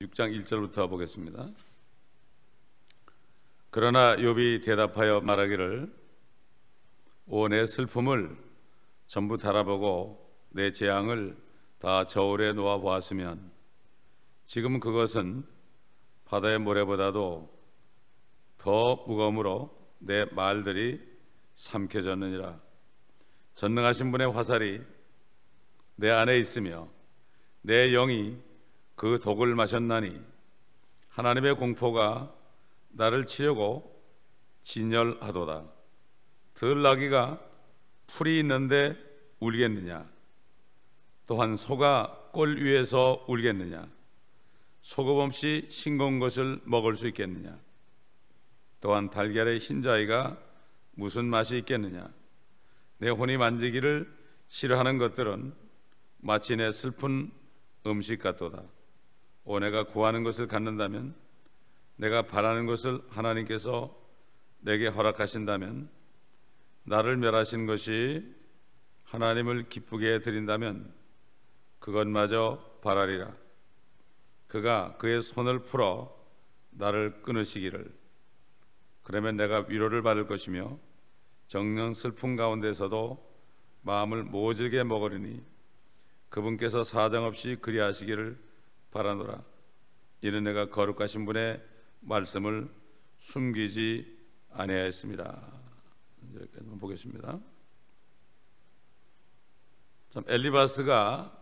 6장 1절부터 보겠습니다. 그러나 욥이 대답하여 말하기를 오 내 슬픔을 전부 달아보고 내 재앙을 다 저울에 놓아 보았으면 지금 그것은 바다의 모래보다도 더 무거움으로 내 말들이 삼켜졌느니라. 전능하신 분의 화살이 내 안에 있으며 내 영이 그 독을 마셨나니 하나님의 공포가 나를 치려고 진열하도다. 들나귀가 풀이 있는데 울겠느냐? 또한 소가 꼴 위에서 울겠느냐? 소금 없이 싱거운 것을 먹을 수 있겠느냐? 또한 달걀의 흰자위가 무슨 맛이 있겠느냐? 내 혼이 만지기를 싫어하는 것들은 마치 내 슬픈 음식 같도다. 오 내가 구하는 것을 갖는다면, 내가 바라는 것을 하나님께서 내게 허락하신다면, 나를 멸하신 것이 하나님을 기쁘게 드린다면 그것마저 바라리라. 그가 그의 손을 풀어 나를 끊으시기를. 그러면 내가 위로를 받을 것이며 정령 슬픔 가운데서도 마음을 모질게 먹으리니 그분께서 사정없이 그리하시기를 바라노라. 이는 내가 거룩하신 분의 말씀을 숨기지 아니하였습니다. 여기까지만 보겠습니다. 참 엘리바스가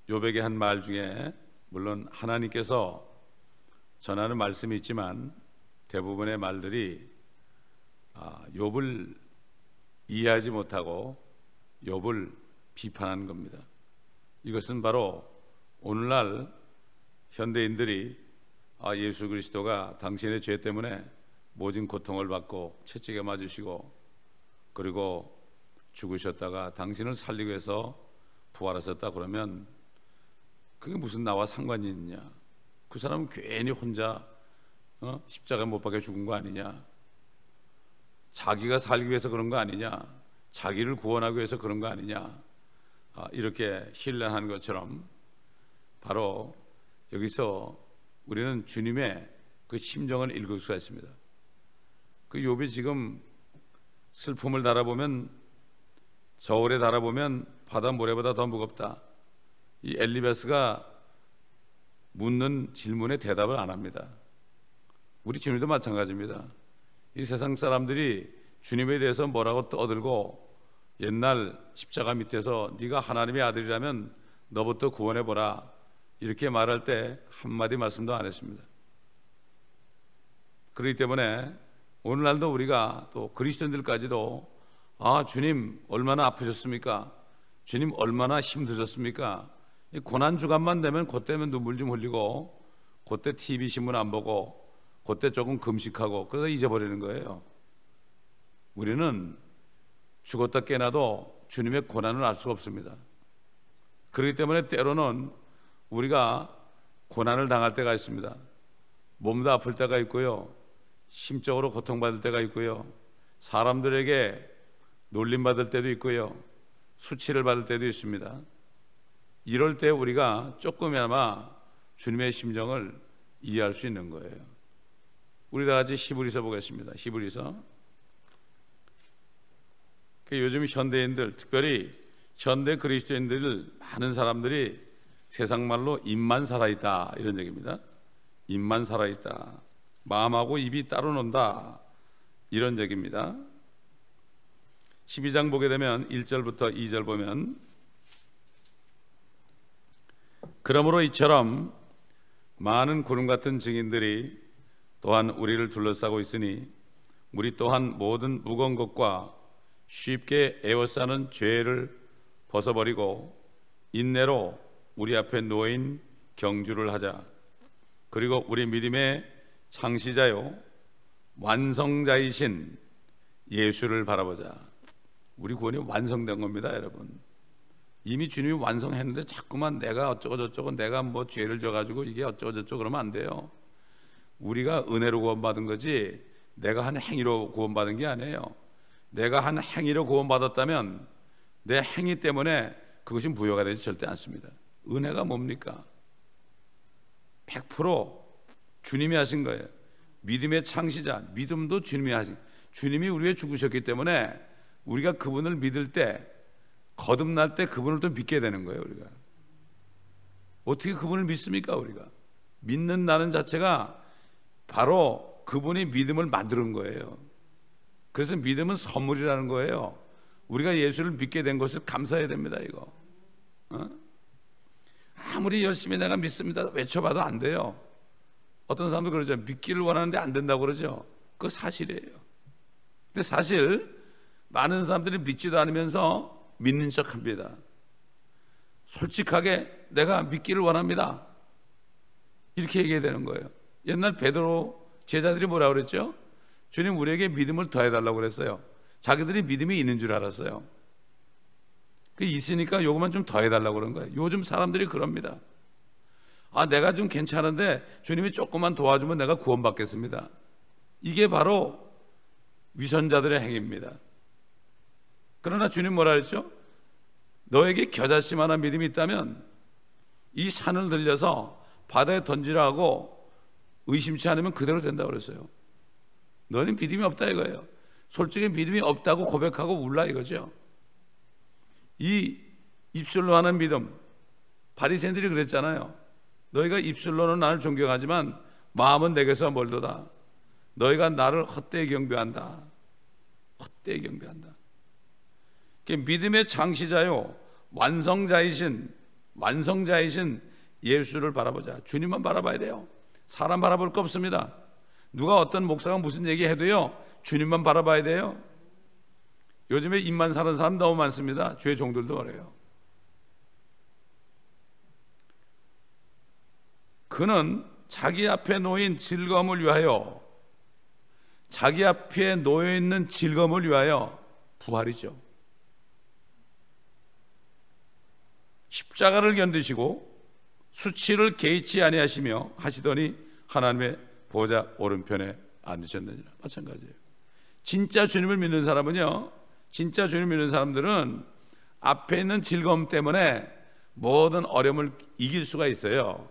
욥에게 한 말 중에 물론 하나님께서 전하는 말씀이 있지만 대부분의 말들이 욥을 이해하지 못하고 욥을 비판하는 겁니다. 이것은 바로 오늘날 현대인들이 예수 그리스도가 당신의 죄 때문에 모진 고통을 받고 채찍에 맞으시고 그리고 죽으셨다가 당신을 살리기 위해서 부활하셨다 그러면 그게 무슨 나와 상관이 있냐? 그 사람은 괜히 혼자 십자가에 못 박혀 죽은 거 아니냐? 자기가 살기 위해서 그런 거 아니냐? 자기를 구원하기 위해서 그런 거 아니냐? 이렇게 힐난하는 것처럼 바로 여기서 우리는 주님의 그 심정을 읽을 수가 있습니다. 그 욥이 지금 슬픔을 달아보면, 저울에 달아보면 바다 모래보다 더 무겁다. 이 엘리바스가 묻는 질문에 대답을 안 합니다. 우리 주님도 마찬가지입니다. 이 세상 사람들이 주님에 대해서 뭐라고 떠들고 옛날 십자가 밑에서 네가 하나님의 아들이라면 너부터 구원해보라 이렇게 말할 때 한마디 말씀도 안 했습니다. 그렇기 때문에 오늘날도 우리가 또 그리스도인들까지도 주님 얼마나 아프셨습니까? 주님 얼마나 힘드셨습니까? 고난 주간만 되면 그때면 눈물 좀 흘리고 그때 TV 신문 안 보고 그때 조금 금식하고 그러다 잊어버리는 거예요. 우리는 죽었다 깨나도 주님의 고난을 알 수가 없습니다. 그렇기 때문에 때로는 우리가 고난을 당할 때가 있습니다. 몸도 아플 때가 있고요, 심적으로 고통받을 때가 있고요, 사람들에게 놀림받을 때도 있고요, 수치를 받을 때도 있습니다. 이럴 때 우리가 조금이나마 주님의 심정을 이해할 수 있는 거예요. 우리 다 같이 히브리서 보겠습니다. 히브리서. 요즘 현대인들, 특별히 현대 그리스도인들 많은 사람들이 세상 말로 입만 살아있다 이런 얘기입니다. 입만 살아있다, 마음하고 입이 따로 논다 이런 얘기입니다. 12장 보게 되면 1절부터 2절 보면 그러므로 이처럼 많은 구름 같은 증인들이 또한 우리를 둘러싸고 있으니 우리 또한 모든 무거운 것과 쉽게 에워싸는 죄를 벗어버리고 인내로 우리 앞에 놓인 경주를 하자. 그리고 우리 믿음의 창시자요 완성자이신 예수를 바라보자. 우리 구원이 완성된 겁니다, 여러분. 이미 주님이 완성했는데 자꾸만 내가 어쩌고 저쩌고 내가 뭐 죄를 져가지고 이게 어쩌고 저쩌고 그러면 안 돼요. 우리가 은혜로 구원받은 거지 내가 한 행위로 구원받은 게 아니에요. 내가 한 행위로 구원받았다면 내 행위 때문에 그것이 무효가 되지 절대 않습니다. 은혜가 뭡니까? 100% 주님이 하신 거예요. 믿음의 창시자, 믿음도 주님이 하신, 주님이 우리에게 죽으셨기 때문에 우리가 그분을 믿을 때, 거듭날 때 그분을 또 믿게 되는 거예요. 우리가 어떻게 그분을 믿습니까? 우리가 믿는다는 자체가 바로 그분이 믿음을 만드는 거예요. 그래서 믿음은 선물이라는 거예요. 우리가 예수를 믿게 된 것을 감사해야 됩니다. 이거 아무리 열심히 내가 믿습니다 외쳐봐도 안 돼요. 어떤 사람도 그러죠. 믿기를 원하는데 안 된다고 그러죠. 그거 사실이에요. 근데 사실 많은 사람들이 믿지도 않으면서 믿는 척합니다. 솔직하게 내가 믿기를 원합니다 이렇게 얘기해야 되는 거예요. 옛날 베드로 제자들이 뭐라고 그랬죠? 주님 우리에게 믿음을 더해달라고 그랬어요. 자기들이 믿음이 있는 줄 알았어요. 그 있으니까 요것만 좀 더해달라고 그런 거예요. 요즘 사람들이 그럽니다. 내가 좀 괜찮은데 주님이 조금만 도와주면 내가 구원받겠습니다. 이게 바로 위선자들의 행위입니다. 그러나 주님 뭐라 그랬죠? 너에게 겨자씨만한 믿음이 있다면 이 산을 들려서 바다에 던지라고 의심치 않으면 그대로 된다고 그랬어요. 너는 믿음이 없다 이거예요. 솔직히 믿음이 없다고 고백하고 울라 이거죠. 이 입술로 하는 믿음, 바리새인들이 그랬잖아요. 너희가 입술로는 나를 존경하지만 마음은 내게서 멀도다. 너희가 나를 헛되이 경배한다. 헛되이 경배한다. 믿음의 창시자요 완성자이신 예수를 바라보자. 주님만 바라봐야 돼요. 사람 바라볼 거 없습니다. 누가 어떤 목사가 무슨 얘기해도요 주님만 바라봐야 돼요. 요즘에 입만 사는 사람 너무 많습니다. 주의 종들도 그래요. 그는 자기 앞에 놓인 즐거움을 위하여, 자기 앞에 놓여있는 즐거움을 위하여 부활이죠. 십자가를 견디시고 수치를 개의치 아니하시며 하시더니 하나님의 보좌 오른편에 앉으셨느니라. 마찬가지예요. 진짜 주님을 믿는 사람은요, 진짜 주님을 믿는 사람들은 앞에 있는 즐거움 때문에 모든 어려움을 이길 수가 있어요.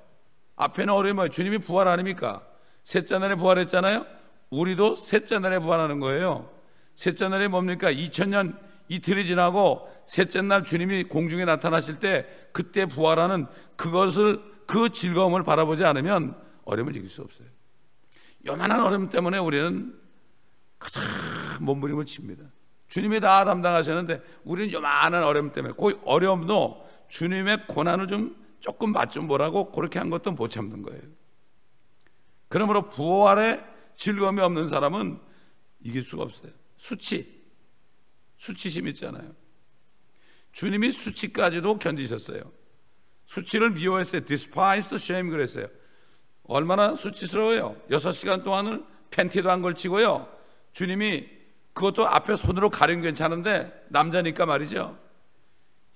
앞에는 어려움이 주님이 부활 아닙니까? 셋째 날에 부활했잖아요. 우리도 셋째 날에 부활하는 거예요. 셋째 날이 뭡니까? 2000년 이틀이 지나고 셋째 날 주님이 공중에 나타나실 때 그때 부활하는 그것을, 그 즐거움을 바라보지 않으면 어려움을 이길 수 없어요. 요만한 어려움 때문에 우리는 가장 몸부림을 칩니다. 주님이 다 담당하셨는데 우리는 요만한 어려움 때문에, 그 어려움도 주님의 고난을 조금 맛 좀 보라고 그렇게 한 것도 못 참는 거예요. 그러므로 부활에 즐거움이 없는 사람은 이길 수가 없어요. 수치심 있잖아요. 주님이 수치까지도 견디셨어요. 수치를 미워했어요. despised shame 그랬어요. 얼마나 수치스러워요. 6시간 동안을 팬티도 안 걸치고요. 주님이 그것도 앞에 손으로 가리면 괜찮은데 남자니까 말이죠.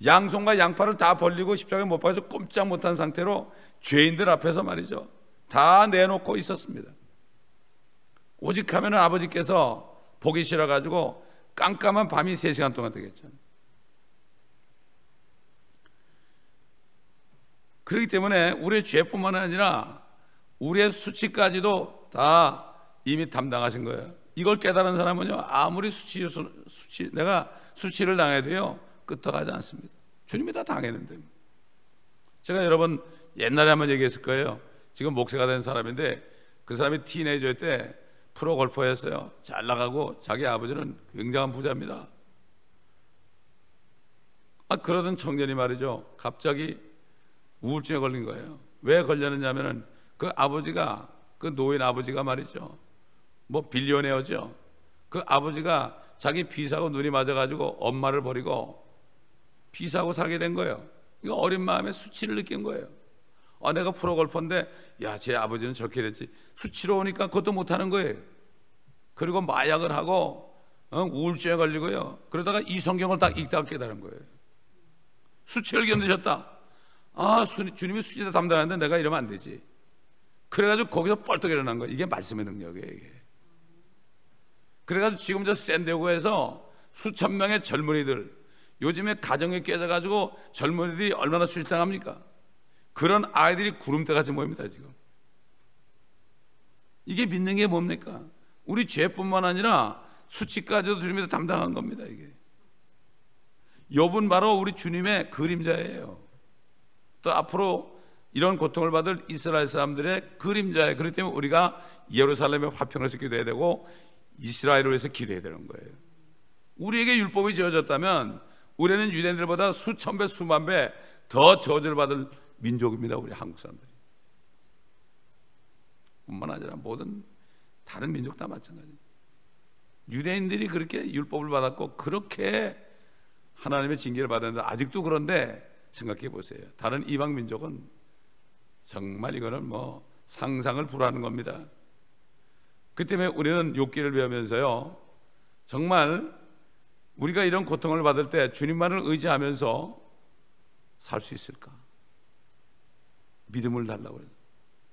양손과 양팔을 다 벌리고 십자가에 못 박아서 꼼짝 못한 상태로 죄인들 앞에서 말이죠. 다 내놓고 있었습니다. 오직 하면은 아버지께서 보기 싫어가지고 깜깜한 밤이 3시간 동안 되겠잖아요. 그렇기 때문에 우리의 죄뿐만 아니라 우리의 수치까지도 다 이미 담당하신 거예요. 이걸 깨달은 사람은요, 아무리 내가 수치를 당해도요 끄떡하지 않습니다. 주님이 다 당했는데. 제가 여러분 옛날에 한번 얘기했을 거예요. 지금 목사가 된 사람인데 그 사람이 티네이저 때 프로 골퍼였어요. 잘 나가고 자기 아버지는 굉장한 부자입니다. 그러던 청년이 말이죠, 갑자기 우울증에 걸린 거예요. 왜 걸렸느냐면은 그 아버지가, 그 노인 아버지가 말이죠, 뭐 빌리오네어죠. 그 아버지가 자기 비사고 눈이 맞아가지고 엄마를 버리고 비사고 살게 된 거예요. 이거 어린 마음에 수치를 느낀 거예요. 내가 프로골퍼인데 야, 제 아버지는 저렇게 됐지. 수치로 오니까 그것도 못하는 거예요. 그리고 마약을 하고 우울증에 걸리고요. 그러다가 이 성경을 딱 읽다가 깨달은 거예요. 수치를 견디셨다. 주님이 수치를 담당하는데 내가 이러면 안 되지. 그래가지고 거기서 뻘떡 일어난 거예요. 이게 말씀의 능력이에요. 이게. 그래가지고 지금 저 샌디에고에서 수천 명의 젊은이들, 요즘에 가정에 깨져가지고 젊은이들이 얼마나 수치당합니까? 그런 아이들이 구름대같이 모입니다. 지금 이게 믿는 게 뭡니까? 우리 죄뿐만 아니라 수치까지도 주님이 담당한 겁니다. 이게 욥은 바로 우리 주님의 그림자예요. 또 앞으로 이런 고통을 받을 이스라엘 사람들의 그림자예요. 그렇기 때문에 우리가 예루살렘의 화평을 위해서 기도해야 되고 이스라엘을 위해서 기도해야 되는 거예요. 우리에게 율법이 지어졌다면 우리는 유대인들보다 수천 배 수만 배 더 저주를 받을 민족입니다. 우리 한국 사람들이. 뿐만 아니라 모든 다른 민족 다 마찬가지예요. 유대인들이 그렇게 율법을 받았고 그렇게 하나님의 징계를 받았는데 아직도 그런데 생각해 보세요. 다른 이방 민족은 정말 이거는 뭐 상상을 불하는 겁니다. 그 때문에 우리는 욥기를 배우면서요, 정말 우리가 이런 고통을 받을 때 주님만을 의지하면서 살 수 있을까? 믿음을 달라고 해요.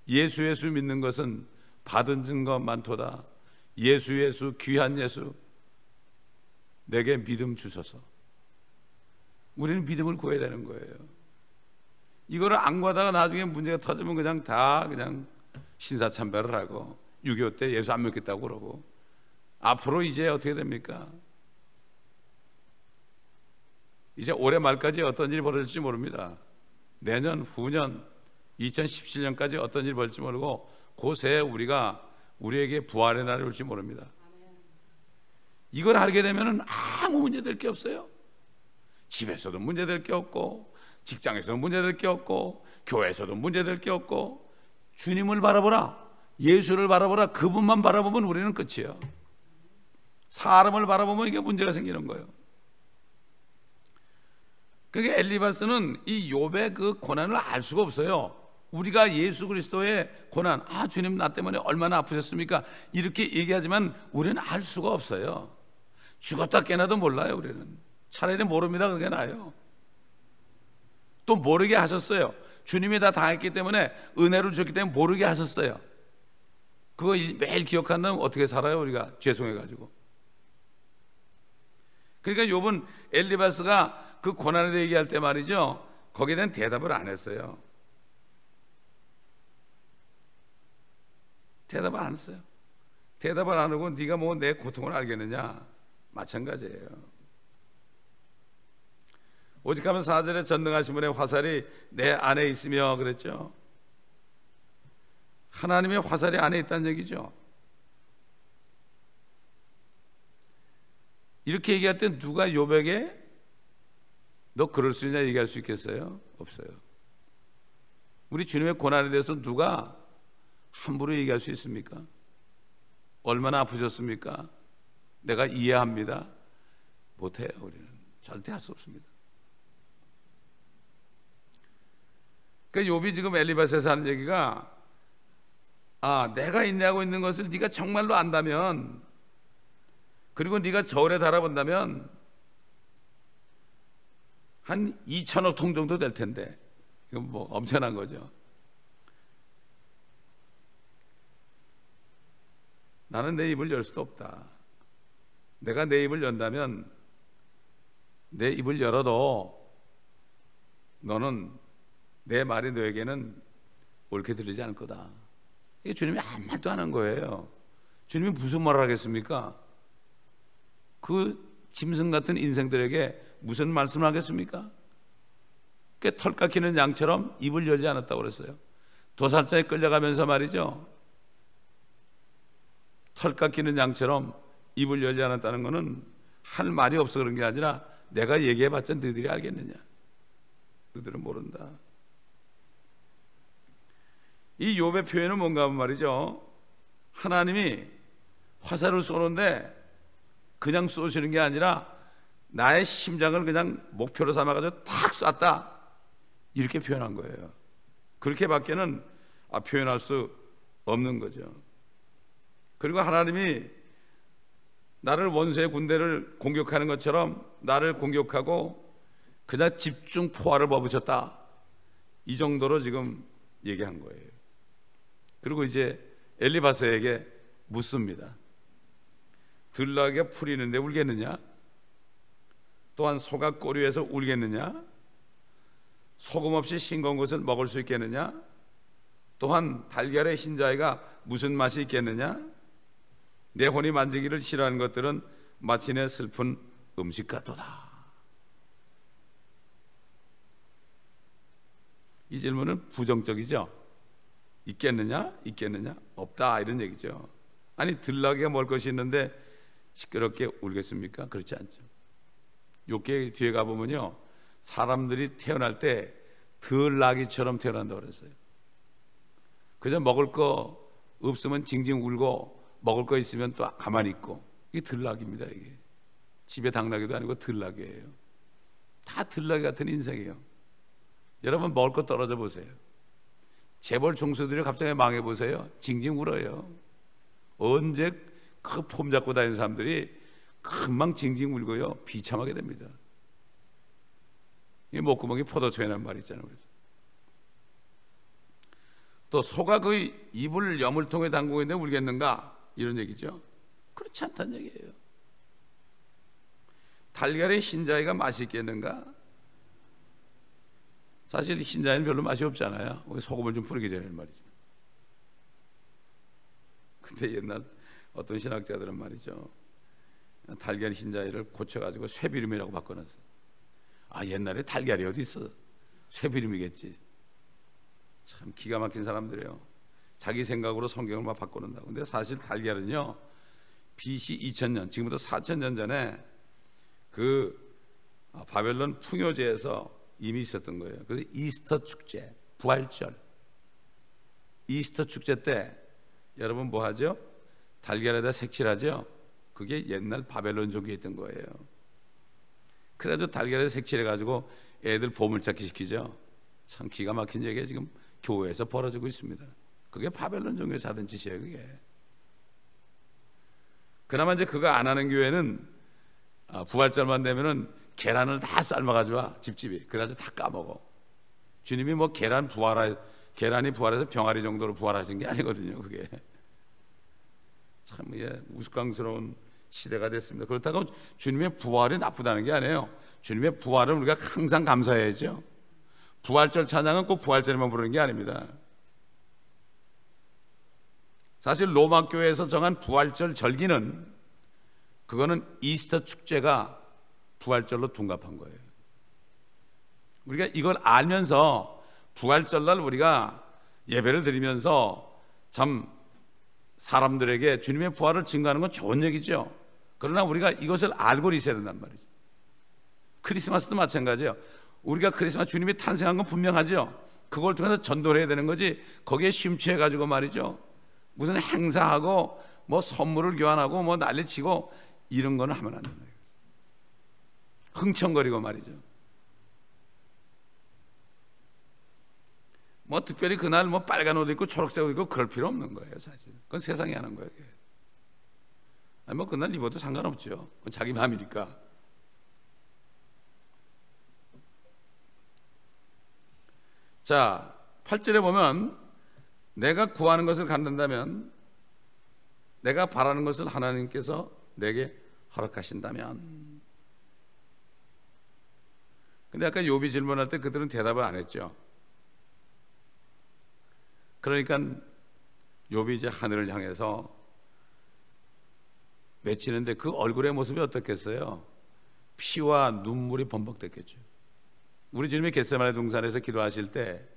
예수 믿는 것은 받은 증거 많도다. 예수 귀한 예수, 내게 믿음 주소서. 우리는 믿음을 구해야 되는 거예요. 이거를 안 구하다가 나중에 문제가 터지면 그냥 신사참배를 하고 6.25 때 예수 안 믿겠다고 그러고, 앞으로 이제 어떻게 됩니까? 이제 올해 말까지 어떤 일이 벌어질지 모릅니다. 내년, 후년, 2017년까지 어떤 일이 벌어질지 모르고 그 새에 우리에게 부활의 날이 올지 모릅니다. 이걸 알게 되면 아무 문제될 게 없어요. 집에서도 문제될 게 없고, 직장에서도 문제될 게 없고, 교회에서도 문제될 게 없고, 주님을 바라보라, 예수를 바라보라, 그분만 바라보면 우리는 끝이에요. 사람을 바라보면 이게 문제가 생기는 거예요. 그러니까 엘리바스는 이 욥의 그 고난을 알 수가 없어요. 우리가 예수 그리스도의 고난, 주님 나 때문에 얼마나 아프셨습니까? 이렇게 얘기하지만 우리는 알 수가 없어요. 죽었다 깨나도 몰라요. 우리는 차라리 모릅니다. 그게 나아요. 또 모르게 하셨어요. 주님이 다 당했기 때문에, 은혜를 주셨기 때문에 모르게 하셨어요. 그거 매일 기억한다면 어떻게 살아요? 우리가 죄송해가지고. 그러니까 욥은 엘리바스가 그 고난에 대해 얘기할 때 말이죠, 거기에 대한 대답을 안 했어요. 대답을 안 했어요. 대답을 안 하고 네가 뭐 내 고통을 알겠느냐, 마찬가지예요. 오직하면 4절에 전능하신 분의 화살이 내 안에 있으며 그랬죠. 하나님의 화살이 안에 있다는 얘기죠. 이렇게 얘기할 때 누가 욥에게 너 그럴 수 있냐 얘기할 수 있겠어요? 없어요. 우리 주님의 고난에 대해서 누가 함부로 얘기할 수 있습니까? 얼마나 아프셨습니까? 내가 이해합니다. 못해요. 우리는 절대 할 수 없습니다. 그러니까 욥이 지금 엘리바스에서 하는 얘기가, 내가 인내하고 있는 것을 네가 정말로 안다면, 그리고 네가 저울에 달아본다면 한 2천억 통 정도 될 텐데, 이건 뭐 엄청난 거죠. 나는 내 입을 열 수도 없다. 내가 내 입을 연다면, 내 입을 열어도 너는, 내 말이 너에게는 옳게 들리지 않을 거다. 이게 주님이 아무 말도 안 한 거예요. 주님이 무슨 말을 하겠습니까? 그 짐승 같은 인생들에게 무슨 말씀을 하겠습니까? 털 깎이는 양처럼 입을 열지 않았다고 그랬어요. 도살자에 끌려가면서 말이죠, 털 깎이는 양처럼 입을 열지 않았다는 것은 할 말이 없어 그런 게 아니라, 내가 얘기해봤자 너희들이 알겠느냐? 너희들은 모른다. 이 욥의 표현은 뭔가 하면 말이죠, 하나님이 화살을 쏘는데 그냥 쏘시는 게 아니라 나의 심장을 그냥 목표로 삼아가지고 탁 쐈다, 이렇게 표현한 거예요. 그렇게 밖에는 표현할 수 없는 거죠. 그리고 하나님이 나를 원수의 군대를 공격하는 것처럼 나를 공격하고 그냥 집중 포화를 퍼부으셨다, 이 정도로 지금 얘기한 거예요. 그리고 이제 엘리바스에게 묻습니다. 들나귀가 풀이 있는데 울겠느냐? 또한 소가 꼬리에서 울겠느냐? 소금 없이 싱거운 것을 먹을 수 있겠느냐? 또한 달걀의 흰자위가 무슨 맛이 있겠느냐? 내 혼이 만지기를 싫어하는 것들은 마치 내 슬픈 음식 같도다. 이 질문은 부정적이죠. 있겠느냐? 있겠느냐? 없다, 이런 얘기죠. 아니, 들나귀가 먹을 것이 있는데 시끄럽게 울겠습니까? 그렇지 않죠. 욥기 뒤에 가보면요, 사람들이 태어날 때 들나귀처럼 태어난다고 그랬어요. 그저 먹을 거 없으면 징징 울고 먹을 거 있으면 또 가만히 있고, 이게 들나귀입니다. 이게 집에 당나귀도 아니고 들나귀예요. 다 들나귀 같은 인생이에요. 여러분, 먹을 거 떨어져 보세요. 재벌 총수들이 갑자기 망해 보세요. 징징 울어요. 언제 그 폼 잡고 다니는 사람들이 금방 징징 울고요, 비참하게 됩니다. 이 목구멍이 포도초에란 말이 있잖아요. 그래서. 또 소가 그 입을 여물통에 담그고 있는데 울겠는가? 이런 얘기죠. 그렇지 않다는 얘기예요. 달걀의 흰자위가 맛이 있겠는가? 사실 흰자위는 별로 맛이 없잖아요. 소금을 좀 뿌리기 전에 말이죠. 근데 옛날 어떤 신학자들은 말이죠, 달걀 흰자위를 고쳐가지고 쇠비름이라고 바꿔놨어요. 아, 옛날에 달걀이 어디 있어? 쇠비름이겠지. 참 기가 막힌 사람들이에요. 자기 생각으로 성경을 막 바꿔놓는다고. 근데 사실 달걀은요, BC 2000년, 지금부터 4000년 전에 그 바벨론 풍요제에서 이미 있었던 거예요. 그래서 이스터 축제, 부활절, 이스터 축제 때 여러분 뭐 하죠? 달걀에다 색칠하죠? 그게 옛날 바벨론 종교에 있던 거예요. 그래도 달걀에 색칠해가지고 애들 보물찾기 시키죠. 참 기가 막힌 얘기가 지금 교회에서 벌어지고 있습니다. 그게 바벨론 종교에서 하던 짓이에요. 그게. 그나마 이제 그거 안 하는 교회는 부활절만 되면은 계란을 다 삶아가지고 와, 집집이. 그래가지고 다 까먹어. 주님이 뭐 계란이 부활해서 병아리 정도로 부활하신 게 아니거든요. 그게 참 우스꽝스러운 시대가 됐습니다. 그렇다고 주님의 부활이 나쁘다는 게 아니에요. 주님의 부활은 우리가 항상 감사해야죠. 부활절 찬양은 꼭 부활절에만 부르는 게 아닙니다. 사실 로마 교회에서 정한 부활절 절기는, 그거는 이스터 축제가 부활절로 둔갑한 거예요. 우리가 이걸 알면서 부활절날 우리가 예배를 드리면서 참 사람들에게 주님의 부활을 증거하는 건 좋은 얘기죠. 그러나 우리가 이것을 알고 있어야 된단 말이죠. 크리스마스도 마찬가지예요. 우리가 크리스마스 주님이 탄생한 건 분명하죠. 그걸 통해서 전도를 해야 되는 거지, 거기에 심취해 가지고 말이죠, 무슨 행사하고 뭐 선물을 교환하고 뭐 난리치고 이런 거는 하면 안 된다. 흥청거리고 말이죠. 뭐 특별히 그날 뭐 빨간 옷 입고 초록색 옷 입고 그럴 필요 없는 거예요. 사실 그건 세상이 하는 거예요. 아니 뭐 그날 입어도 상관없죠. 그건 자기 마음이니까. 자, 8절에 보면 내가 구하는 것을 갖는다면, 내가 바라는 것을 하나님께서 내게 허락하신다면. 근데 아까 욥이 질문할 때 그들은 대답을 안 했죠. 그러니까 욥이 이제 하늘을 향해서 외치는데 그 얼굴의 모습이 어떻겠어요? 피와 눈물이 범벅됐겠죠. 우리 주님이 겟세마네 동산에서 기도하실 때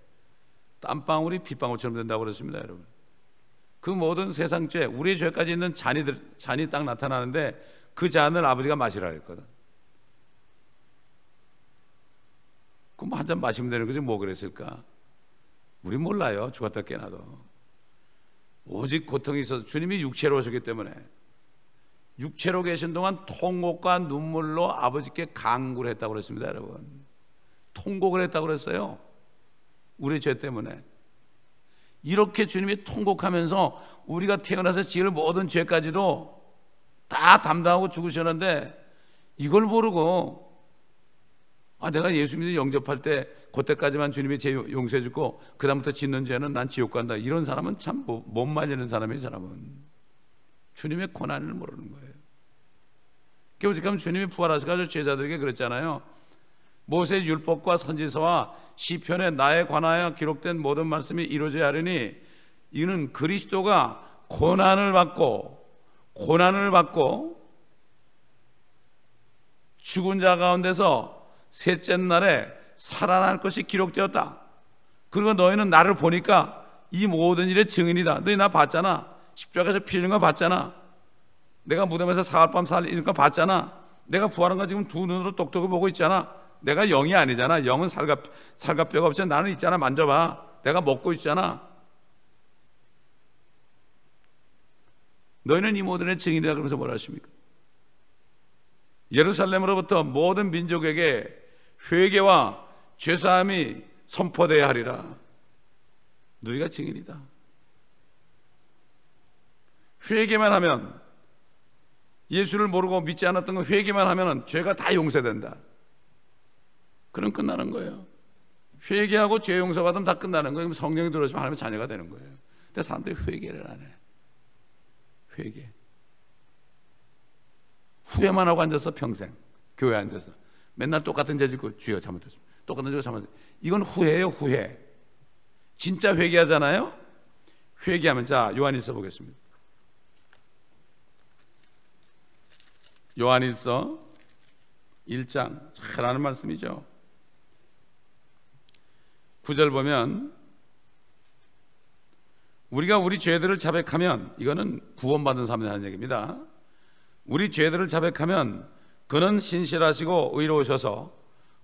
땀방울이 핏방울처럼 된다고 그랬습니다, 여러분. 그 모든 세상 죄, 우리의 죄까지 있는 잔이 딱 나타나는데 그 잔을 아버지가 마시라 했거든. 그럼 한 잔 마시면 되는 거지 뭐 그랬을까? 우리 몰라요. 죽었다 깨나도. 오직 고통이 있어서, 주님이 육체로 오셨기 때문에 육체로 계신 동안 통곡과 눈물로 아버지께 간구를 했다고 그랬습니다, 여러분. 통곡을 했다고 그랬어요. 우리 죄 때문에. 이렇게 주님이 통곡하면서 우리가 태어나서 지을 모든 죄까지도 다 담당하고 죽으셨는데 이걸 모르고, 내가 예수 믿는 영접할 때 그때까지만 주님이 죄 용서해 주고 그 다음부터 짓는 죄는 난 지옥 간다, 이런 사람은 참 못 말리는 사람이에요. 사람은 주님의 고난을 모르는 거예요. 오직하면 주님이 부활하셔가지고 제자들에게 그랬잖아요. 모세의 율법과 선지서와 시편에 나에 관하여 기록된 모든 말씀이 이루어져야 하려니 이는 그리스도가 고난을 받고 죽은 자 가운데서 셋째 날에 살아날 것이 기록되었다. 그리고 너희는 나를 보니까 이 모든 일의 증인이다. 너희 나 봤잖아. 십자가에서 피 흘린 거 봤잖아. 내가 무덤에서 사흘밤 살리는 거 봤잖아. 내가 부활한 거 지금 두 눈으로 똑똑히 보고 있잖아. 내가 영이 아니잖아. 영은 살과 뼈가 없잖아. 나는 있잖아. 만져봐. 내가 먹고 있잖아. 너희는 이 모든 일의 증인이다. 그러면서 뭐라 하십니까? 예루살렘으로부터 모든 민족에게 회개와 죄사함이 선포되어야 하리라. 너희가 증인이다. 회개만 하면, 예수를 모르고 믿지 않았던 거 회개만 하면 죄가 다 용서된다. 그럼 끝나는 거예요. 회개하고 죄 용서받으면 다 끝나는 거예요. 그럼 성령이 들어오시면 하나님의 자녀가 되는 거예요. 근데 사람들이 회개를 안 해. 회개. 후회만 하고 앉아서 평생 교회에 앉아서 맨날 똑같은 죄 짓고 주여 잘못했습니다. 똑같은 죄 잘못했습니다. 이건 후회예요. 후회. 진짜 회개하잖아요. 회개하면, 자, 요한일서 보겠습니다. 요한일서 1장 잘 아는 말씀이죠. 9절 보면 우리가 우리 죄들을 자백하면, 이거는 구원받은 사람이 하는 얘기입니다. 우리 죄들을 자백하면 그는 신실하시고 의로우셔서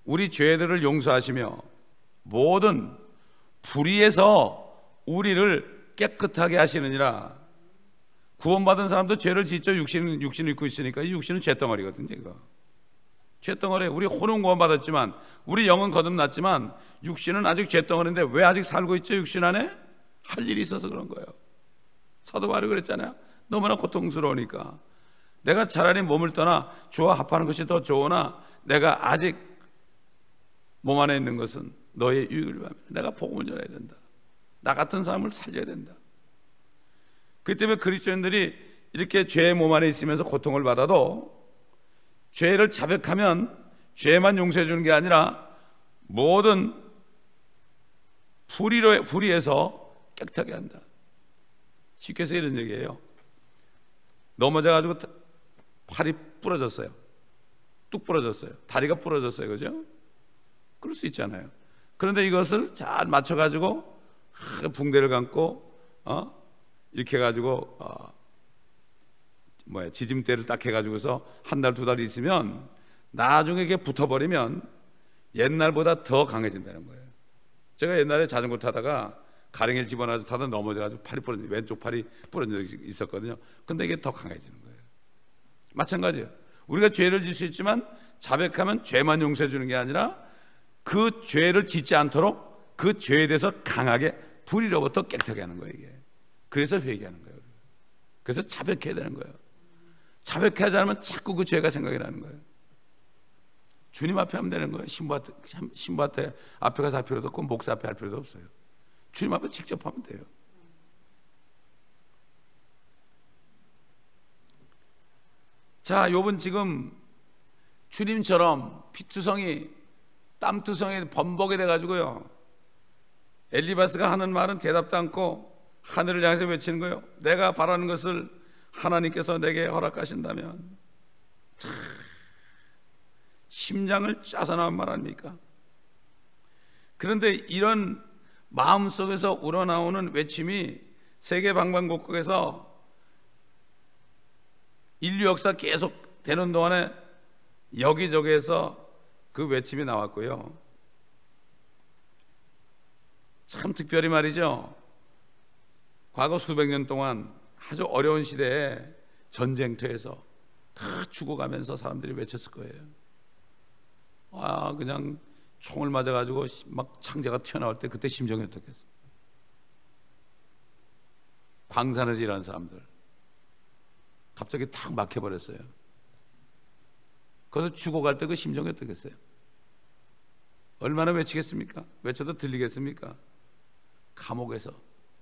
우리 죄들을 용서하시며 모든 불의에서 우리를 깨끗하게 하시느니라. 구원받은 사람도 죄를 짓죠. 육신을 입고 있으니까. 이 육신은 죄덩어리거든요. 이거 죄덩어리. 우리 혼은 구원받았지만, 우리 영은 거듭났지만 육신은 아직 죄덩어리인데 왜 아직 살고 있죠? 육신 안에 할 일이 있어서 그런 거예요. 사도 바울이 그랬잖아요. 너무나 고통스러우니까 내가 차라리 몸을 떠나 주와 합하는 것이 더 좋으나 내가 아직 몸 안에 있는 것은 너의 유익을 위하며 내가 복음을 전해야 된다. 나 같은 사람을 살려야 된다. 그 때문에 그리스도인들이 이렇게 죄의 몸 안에 있으면서 고통을 받아도 죄를 자백하면 죄만 용서해 주는 게 아니라 모든 불의에서 깨끗하게 한다. 쉽게 해서 이런 얘기예요. 넘어져가지고 팔이 부러졌어요. 뚝 부러졌어요. 다리가 부러졌어요. 그죠? 그럴 수 있잖아요. 그런데 이것을 잘 맞춰가지고 붕대를 감고 이렇게 해가지고 지짐대를 딱 해가지고서 한 달, 두 달 있으면 나중에 이게 붙어버리면 옛날보다 더 강해진다는 거예요. 제가 옛날에 자전거 타다가 가랭이를 집어넣어서 타다 넘어져가지고 팔이 부러진, 왼쪽 팔이 부러진 적이 있었거든요. 근데 이게 더 강해지는 거예요. 마찬가지예요. 우리가 죄를 질 수 있지만 자백하면 죄만 용서해 주는 게 아니라 그 죄를 짓지 않도록 그 죄에 대해서 강하게 불의로부터 깨끗하게 하는 거예요. 이게. 그래서 회개하는 거예요. 그래서 자백해야 되는 거예요. 자백하지 않으면 자꾸 그 죄가 생각이 나는 거예요. 주님 앞에 하면 되는 거예요. 신부한테 앞에 가서 할 필요도 없고 목사 앞에 할 필요도 없어요. 주님 앞에 직접 하면 돼요. 자, 욥은 지금 주님처럼 피투성이 땀투성이 범벅이 돼가지고요, 엘리바스가 하는 말은 대답도 않고 하늘을 향해서 외치는 거예요. 내가 바라는 것을 하나님께서 내게 허락하신다면. 참, 심장을 짜서 나온 말 아닙니까? 그런데 이런 마음속에서 우러나오는 외침이 세계 방방곡곡에서 인류 역사 계속 되는 동안에 여기저기에서 그 외침이 나왔고요. 참 특별히 말이죠, 과거 수백 년 동안 아주 어려운 시대에 전쟁터에서 다 죽어가면서 사람들이 외쳤을 거예요. 그냥 총을 맞아가지고 막 창자가 튀어나올 때 그때 심정이 어떻겠어요? 광산에서 일하는 사람들 갑자기 탁 막혀버렸어요. 거기서 죽어갈 때 그 심정이 어떻겠어요? 얼마나 외치겠습니까? 외쳐도 들리겠습니까? 감옥에서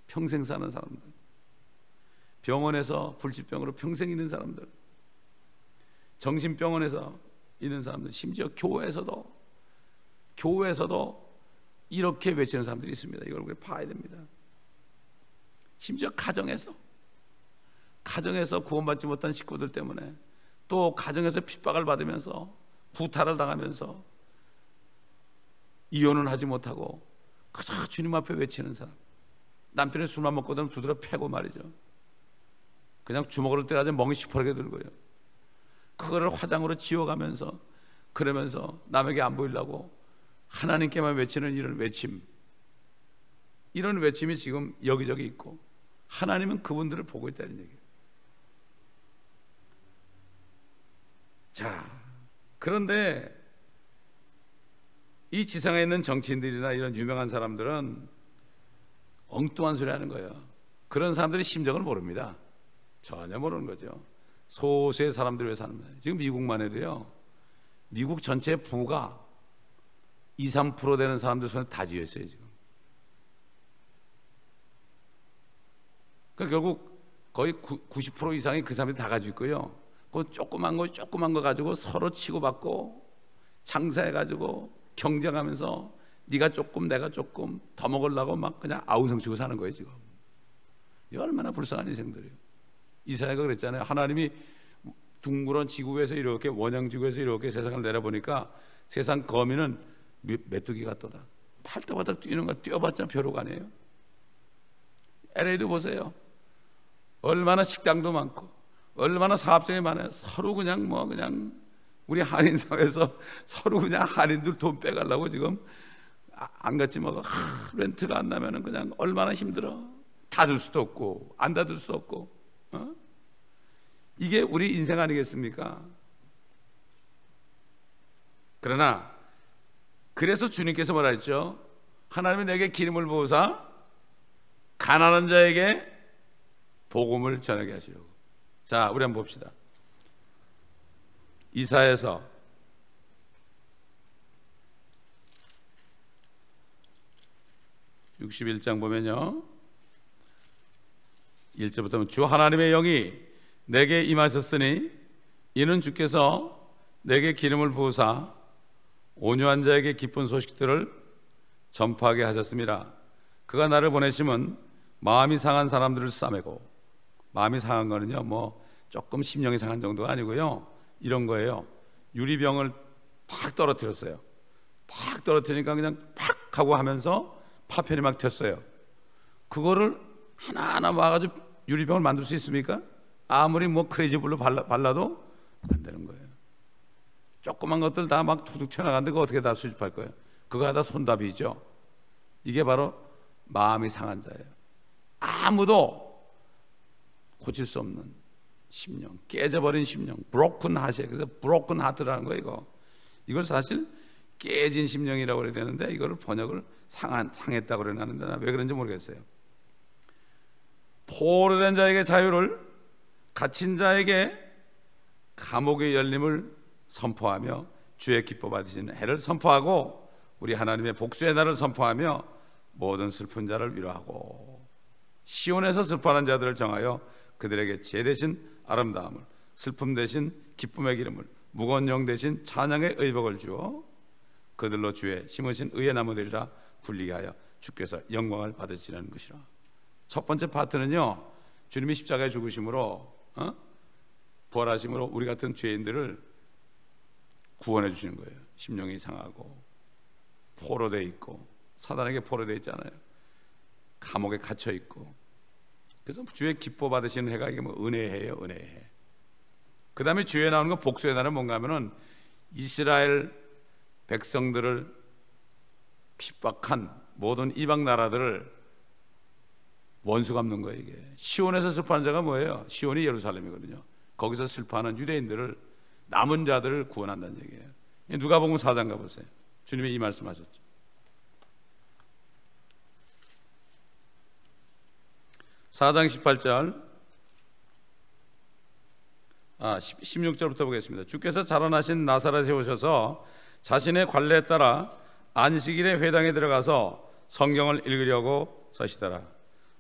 평생 사는 사람들, 병원에서 불치병으로 평생 있는 사람들, 정신병원에서 있는 사람들, 심지어 교회에서도 교회에서도 이렇게 외치는 사람들이 있습니다. 이걸 우리 봐야 됩니다. 심지어 가정에서 구원받지 못한 식구들 때문에, 또 가정에서 핍박을 받으면서 구타를 당하면서 이혼은 하지 못하고 그저 주님 앞에 외치는 사람, 남편이 술만 먹거든 두드려 패고 말이죠. 그냥 주먹으로 때려서 멍이 시퍼렇게 들고요. 그거를 화장으로 지워가면서, 그러면서 남에게 안 보이려고 하나님께만 외치는 이런 외침이 지금 여기저기 있고, 하나님은 그분들을 보고 있다는 얘기예요. 자, 그런데 이 지상에 있는 정치인들이나 이런 유명한 사람들은 엉뚱한 소리 하는 거예요. 그런 사람들이 심정을 모릅니다. 전혀 모르는 거죠. 소수의 사람들 위해 사는 거예요. 지금 미국만 해도요, 미국 전체의 부가 2, 3% 되는 사람들 손에 다 쥐어 있어요 지금. 그러니까 결국 거의 90% 이상이 그 사람들이 다 가지고 있고요. 그 조그만 거 가지고 서로 치고받고 장사해가지고 경쟁하면서 네가 조금 내가 조금 더 먹으려고 막 그냥 아우성치고 사는 거예요 지금. 이 얼마나 불쌍한 인생들이에요. 이사야가 그랬잖아요. 하나님이 둥그런 지구 위에서 이렇게, 원형지구에서 이렇게 세상을 내려보니까 세상 거미는 메뚜기 같도다. 팔딱팔딱 뛰는 거 뛰어봤자 벼룩 아니에요. LA도 보세요. 얼마나 식당도 많고 얼마나 사업장이 많아요. 서로 그냥 우리 한인 사회에서 서로 그냥 한인들 돈 빼가려고 지금 안같이 렌트가 안 나면은 그냥 얼마나 힘들어. 닫을 수도 없고 안 닫을 수 없고, 이게 우리 인생 아니겠습니까? 그러나 그래서 주님께서 뭐라 했죠? 하나님이 내게 기름을 부으사 가난한 자에게 복음을 전하게 하시려고. 자, 우리 한번 봅시다. 이사야서 61장 보면요, 1절부터 보면, 주 하나님의 영이 내게 임하셨으니 이는 주께서 내게 기름을 부으사 온유한 자에게 기쁜 소식들을 전파하게 하셨습니다. 그가 나를 보내심은 마음이 상한 사람들을 싸매고, 마음이 상한 거는요 조금 심령이 상한 정도가 아니고요, 이런 거예요. 유리병을 탁 떨어뜨렸어요. 탁 떨어뜨리니까 그냥 팍 하고 하면서 파편이 막 튀었어요. 그거를 하나하나 와가지고 유리병을 만들 수 있습니까? 아무리 크레이지 블루 발라도 안 되는 거예요. 조그만 것들 다 막 툭툭 튀어나가는데 그거 어떻게 다 수집할 거예요? 그거 다 손잡이죠. 이게 바로 마음이 상한 자예요. 아무도 고칠 수 없는 심령, 깨져버린 심령, broken heart이에요. 그래서 broken heart라는 거예요. 이걸 사실 깨진 심령이라고 그래야 되는데, 이거를 번역을 상했다고 그러는데 왜 그런지 모르겠어요. 포로된 자에게 자유를, 갇힌 자에게 감옥의 열림을 선포하며 주의 기뻐 받으시는 해를 선포하고, 우리 하나님의 복수의 날을 선포하며 모든 슬픈 자를 위로하고, 시온에서 슬퍼하는 자들을 정하여 그들에게 죄 대신 아름다움을, 슬픔 대신 기쁨의 기름을, 무거운 영 대신 찬양의 의복을 주어 그들로 주의 심으신 의의 나무들이라 불리게 하여 주께서 영광을 받으시는 것이라. 첫 번째 파트는요, 주님이 십자가에 죽으심으로 부활하심으로 우리 같은 죄인들을 구원해 주시는 거예요. 심령이 상하고 포로되어 있고, 사단에게 포로되어 있잖아요. 감옥에 갇혀 있고. 그래서 주의 기뻐 받으시는 해가 이게 은혜해요, 은혜해. 그 다음에 주에 나오는 건 복수의 날은 뭔가 하면은 이스라엘 백성들을 핍박한 모든 이방 나라들을 원수 갚는 거예요. 이게 시온에서 슬퍼하는 자가 뭐예요? 시온이 예루살렘이거든요. 거기서 슬퍼하는 유대인들을, 남은 자들을 구원한다는 얘기예요. 누가복음 4장 가보세요. 주님이 이 말씀하셨죠. 4장 18절 16절부터 보겠습니다. 주께서 자라나신 나사렛에 오셔서 자신의 관례에 따라 안식일에 회당에 들어가서 성경을 읽으려고 서시더라.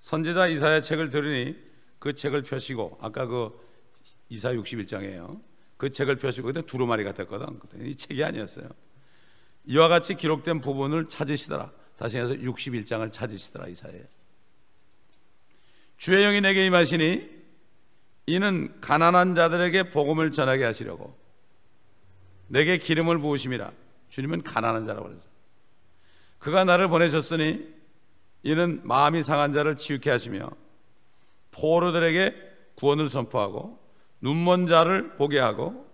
선지자 이사야 책을 들으니 그 책을 펴시고, 아까 그 이사야 61장이에요. 그 책을 펴시고, 그때 두루마리 같았거든. 이 책이 아니었어요. 이와 같이 기록된 부분을 찾으시더라. 다시 해서 61장을 찾으시더라. 이사야에 주의 영이 내게 임하시니 이는 가난한 자들에게 복음을 전하게 하시려고 내게 기름을 부으심이라. 주님은 가난한 자라고 그랬어요. 그가 나를 보내셨으니 이는 마음이 상한 자를 치유케 하시며 포로들에게 구원을 선포하고 눈먼 자를 보게 하고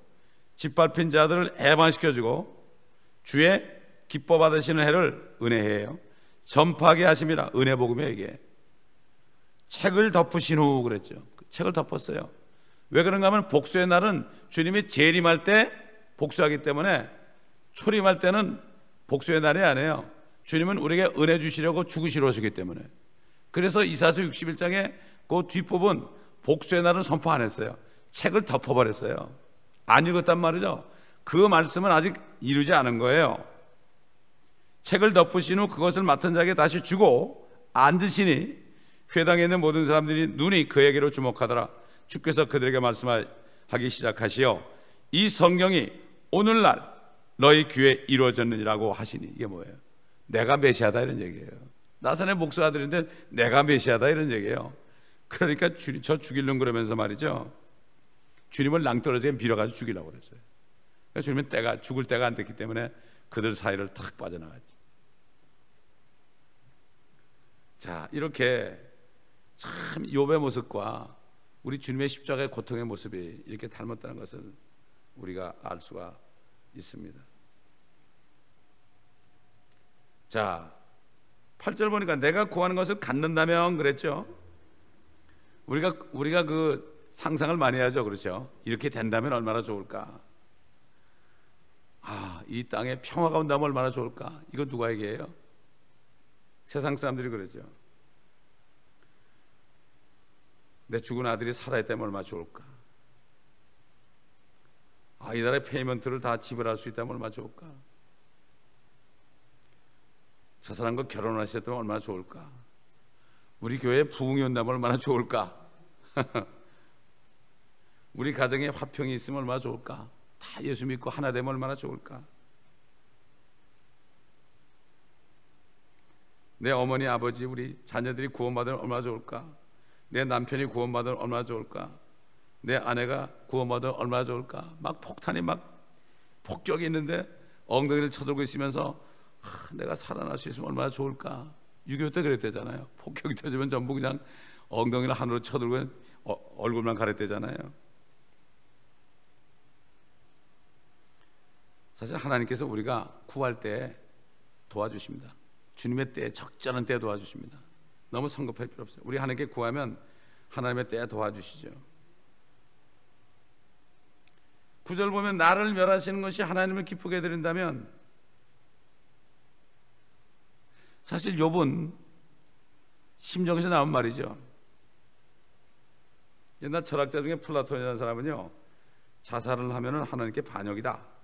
짓밟힌 자들을 해방시켜주고 주의 기뻐 받으시는 해를 은혜해요 전파하게 하심이라. 은혜 복음이에요. 이게 책을 덮으신 후 그랬죠. 책을 덮었어요. 왜 그런가 하면 복수의 날은 주님이 재림할 때 복수하기 때문에 초림할 때는 복수의 날이 아니에요. 주님은 우리에게 은혜 주시려고 죽으시러 오시기 때문에. 그래서 이사야서 61장에 그 뒷부분 복수의 날은 선포 안 했어요. 책을 덮어버렸어요. 안 읽었단 말이죠. 그 말씀은 아직 이루지 않은 거예요. 책을 덮으신 후 그것을 맡은 자에게 다시 주고 앉으시니 회당에 있는 모든 사람들이 눈이 그에게로 주목하더라. 주께서 그들에게 말씀하기 시작하시어 이 성경이 오늘날 너희 귀에 이루어졌느니라고 하시니. 이게 뭐예요? 내가 메시아다 이런 얘기예요. 나사렛 목사 아들인데 내가 메시아다 이런 얘기예요. 그러니까 저 죽이려고 그러면서 말이죠, 주님을 낭떠러지에 밀어가지고 죽이려고 그랬어요. 그러니까 주님은 죽을 때가 안 됐기 때문에 그들 사이를 탁 빠져나갔지. 자, 이렇게 참 욥의 모습과 우리 주님의 십자가의 고통의 모습이 이렇게 닮았다는 것을 우리가 알 수가 있습니다. 자, 8절 보니까 내가 구하는 것을 갖는다면 그랬죠. 우리가 그 상상을 많이 하죠. 그렇죠? 이렇게 된다면 얼마나 좋을까? 이 땅에 평화가 온다면 얼마나 좋을까? 이거 누가 얘기해요? 세상 사람들이 그러죠. 내 죽은 아들이 살아있다면 얼마나 좋을까? 이 나라의 페이먼트를 다 지불할 수 있다면 얼마나 좋을까? 저 사람과 결혼하셨다면 얼마나 좋을까? 우리 교회에 부흥이 온다면 얼마나 좋을까? 우리 가정에 화평이 있으면 얼마나 좋을까? 다 예수 믿고 하나 되면 얼마나 좋을까? 내 어머니 아버지 우리 자녀들이 구원받으면 얼마나 좋을까? 내 남편이 구원받으면 얼마나 좋을까? 내 아내가 구원받으면 얼마나 좋을까? 막 폭탄이 막 폭격이 있는데 엉덩이를 쳐들고 있으면서 내가 살아날 수 있으면 얼마나 좋을까? 6.25 때 그랬대잖아요. 폭격이 터지면 전부 그냥 엉덩이를 하늘로 쳐들고 얼굴만 가렸대잖아요. 사실 하나님께서 우리가 구할 때 도와주십니다. 주님의 때에 적절한 때에 도와주십니다. 너무 성급할 필요 없어요. 우리 하나님께 구하면 하나님의 때에 도와주시죠. 9절 보면 나를 멸하시는 것이 하나님을 기쁘게 드린다면, 사실 욥은 심정에서 나온 말이죠. 옛날 철학자 중에 플라톤이라는 사람은요, 자살을 하면 하나님께 반역이다.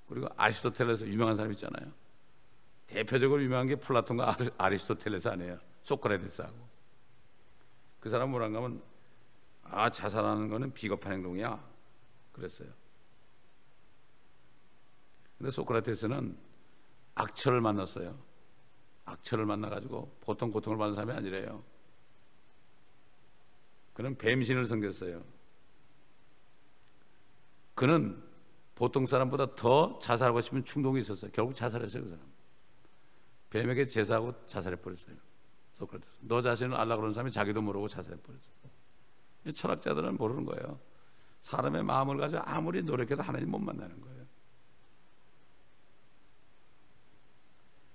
그리고 아리스토텔레스 유명한 사람 있잖아요. 대표적으로 유명한 게 플라톤과 아리스토텔레스 아니에요. 소크라테스하고. 그 사람 뭐란가 하면 자살하는 거는 비겁한 행동이야 그랬어요. 근데 소크라테스는 악처를 만났어요. 악처를 만나가지고 보통 고통을 받는 사람이 아니래요. 그는 뱀신을 섬겼어요. 그는 보통 사람보다 더 자살하고 싶은 충동이 있었어요. 결국 자살했어요. 그 사람 뱀에게 제사하고 자살해버렸어요. 소크라테스. 너 자신을 알라 그러는 사람이 자기도 모르고 자살해버렸어요. 철학자들은 모르는 거예요. 사람의 마음을 가지고 아무리 노력해도 하나님 못 만나는 거예요.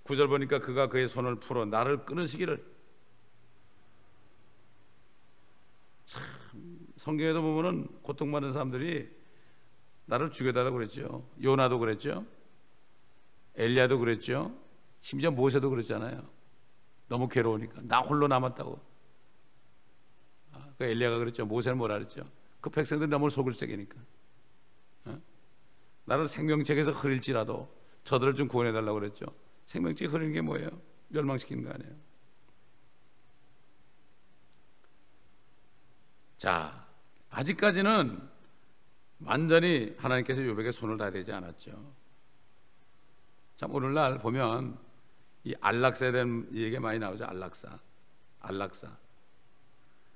9절 보니까 그가 그의 손을 풀어 나를 끊으시기를. 참 성경에도 보면은 고통받는 사람들이 나를 죽여달라고 그랬죠. 요나도 그랬죠. 엘리야도 그랬죠. 심지어 모세도 그랬잖아요. 너무 괴로우니까 나 홀로 남았다고. 그 엘리야가 그랬죠. 모세는 뭐라 그랬죠. 그 백성들이 너무 속을 새기니까 나를 생명책에서 흐릴지라도 저들을 좀 구원해달라고 그랬죠. 생명책 흐리는 게 뭐예요? 멸망시키는 거 아니에요. 자, 아직까지는 완전히 하나님께서 욥에게 손을 다 대지 않았죠. 참 오늘날 보면 이 안락사에 대한 얘기가 많이 나오죠. 안락사.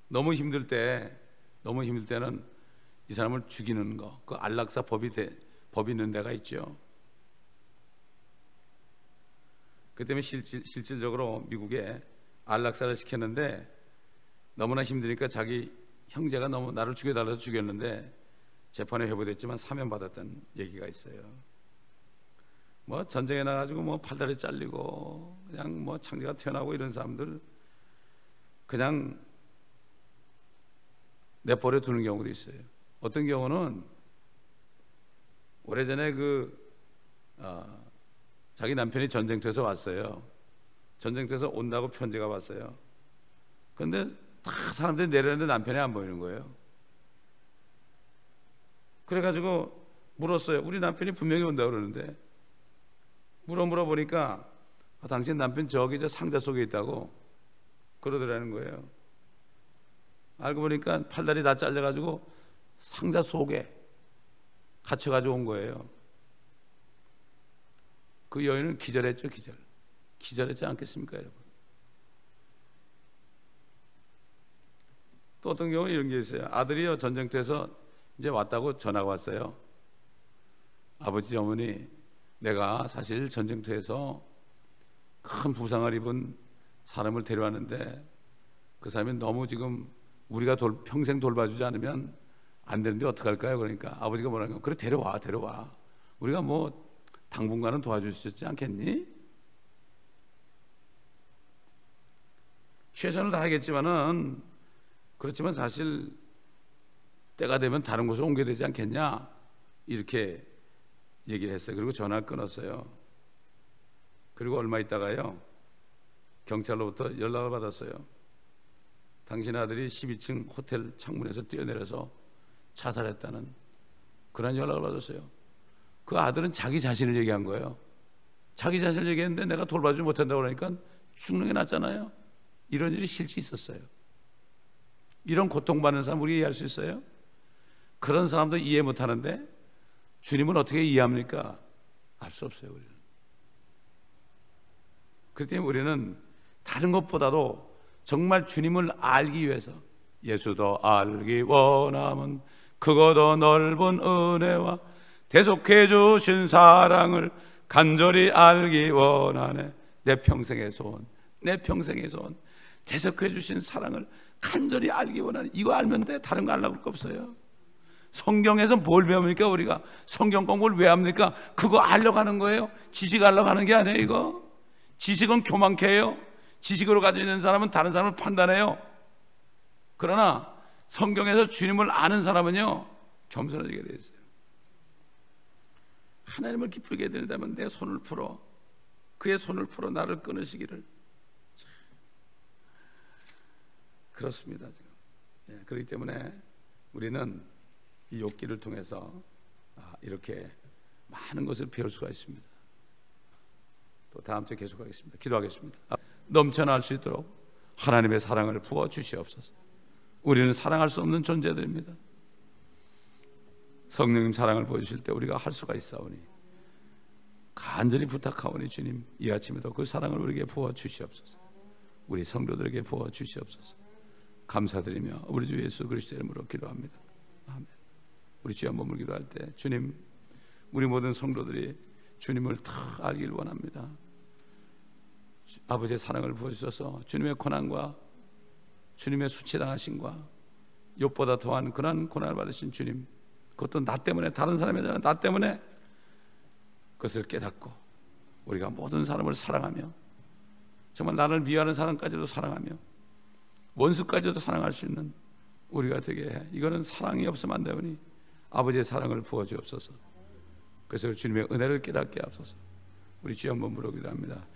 너무 힘들 때는 이 사람을 죽이는 거, 그 안락사 법이 있는 데가 있죠. 그 때문에 실질적으로 미국에 안락사를 시켰는데 너무나 힘드니까 자기 형제가 너무 나를 죽여달라서 죽였는데 재판에 회부됐지만 사면받았다는 얘기가 있어요. 뭐 전쟁에 나가지고 뭐 팔다리 잘리고 그냥 뭐 창자가 튀어나오고 이런 사람들 그냥 내버려 두는 경우도 있어요. 어떤 경우는 오래전에 자기 남편이 전쟁터에서 왔어요. 전쟁터에서 온다고 편지가 왔어요. 그런데 다 사람들이 내렸는데 남편이 안 보이는 거예요. 그래가지고 물었어요. 우리 남편이 분명히 온다고 그러는데 물어보니까 당신 남편 저기 저 상자 속에 있다고 그러더라는 거예요. 알고 보니까 팔다리 다 잘려가지고 상자 속에 갇혀가지고 온 거예요. 그 여인은 기절했죠. 기절했지 않겠습니까 여러분? 또 어떤 경우는 이런 게 있어요. 아들이요 전쟁터에서 이제 왔다고 전화가 왔어요. 아버지 어머니 내가 사실 전쟁터에서 큰 부상을 입은 사람을 데려왔는데 그 사람이 너무 지금 우리가 평생 돌봐주지 않으면 안 되는데 어떡할까요? 그러니까 아버지가 뭐라고 그래 데려와 우리가 뭐 당분간은 도와줄 수 있지 않겠니? 최선을 다하겠지만은 그렇지만 사실 때가 되면 다른 곳으로 옮겨야 되지 않겠냐 이렇게 얘기를 했어요. 그리고 전화를 끊었어요. 그리고 얼마 있다가요 경찰로부터 연락을 받았어요. 당신 아들이 12층 호텔 창문에서 뛰어내려서 자살했다는 그런 연락을 받았어요. 그 아들은 자기 자신을 얘기한 거예요. 자기 자신을 얘기했는데 내가 돌봐주지 못한다고 그러니까 죽는 게 낫잖아요. 이런 일이 실제 있었어요. 이런 고통받는 사람 우리 이해할 수 있어요? 그런 사람도 이해 못하는데 주님은 어떻게 이해합니까? 알 수 없어요. 우리는. 그렇기 때문에 우리는 다른 것보다도 정말 주님을 알기 위해서 예수도 알기 원함은 크고 더 넓은 은혜와 대속해 주신 사랑을 간절히 알기 원하네. 내 평생의 소원 대속해 주신 사랑을 간절히 알기 원하네. 이거 알면 돼. 다른 거 알라고 할 거 없어요. 성경에서 뭘 배웁니까? 우리가 성경 공부를 왜 합니까? 그거 알려고 하는 거예요. 지식 알려고 하는 게 아니에요. 이거 지식은 교만케 해요. 지식으로 가지고 있는 사람은 다른 사람을 판단해요. 그러나 성경에서 주님을 아는 사람은요 겸손해지게 되어 있어요. 하나님을 기쁘게 해드린다면 내 손을 풀어 그의 손을 풀어 나를 끊으시기를. 그렇습니다. 지금. 그렇기 때문에 우리는 이 욥기를 통해서 이렇게 많은 것을 배울 수가 있습니다. 또 다음 주에 계속하겠습니다. 기도하겠습니다. 넘쳐날 수 있도록 하나님의 사랑을 부어 주시옵소서. 우리는 사랑할 수 없는 존재들입니다. 성령님 사랑을 보여주실 때 우리가 할 수가 있사오니 간절히 부탁하오니 주님 이 아침에도 그 사랑을 우리에게 부어 주시옵소서. 우리 성도들에게 부어 주시옵소서. 감사드리며 우리 주 예수 그리스도의 이름으로 기도합니다. 아멘. 우리 주여 한번 기도할 때 주님 우리 모든 성도들이 주님을 다 알길 원합니다. 아버지의 사랑을 부어주셔서 주님의 고난과 주님의 수치당하심과 욥보다 더한 그런 고난을 받으신 주님, 그것도 나 때문에, 다른 사람이 아니라 나 때문에 그것을 깨닫고 우리가 모든 사람을 사랑하며 정말 나를 미워하는 사람까지도 사랑하며 원수까지도 사랑할 수 있는 우리가 되게 해. 이거는 사랑이 없으면 안 되오니 아버지의 사랑을 부어주옵소서. 그래서 주님의 은혜를 깨닫게 하옵소서. 우리 주여 한번 부르기도 합니다.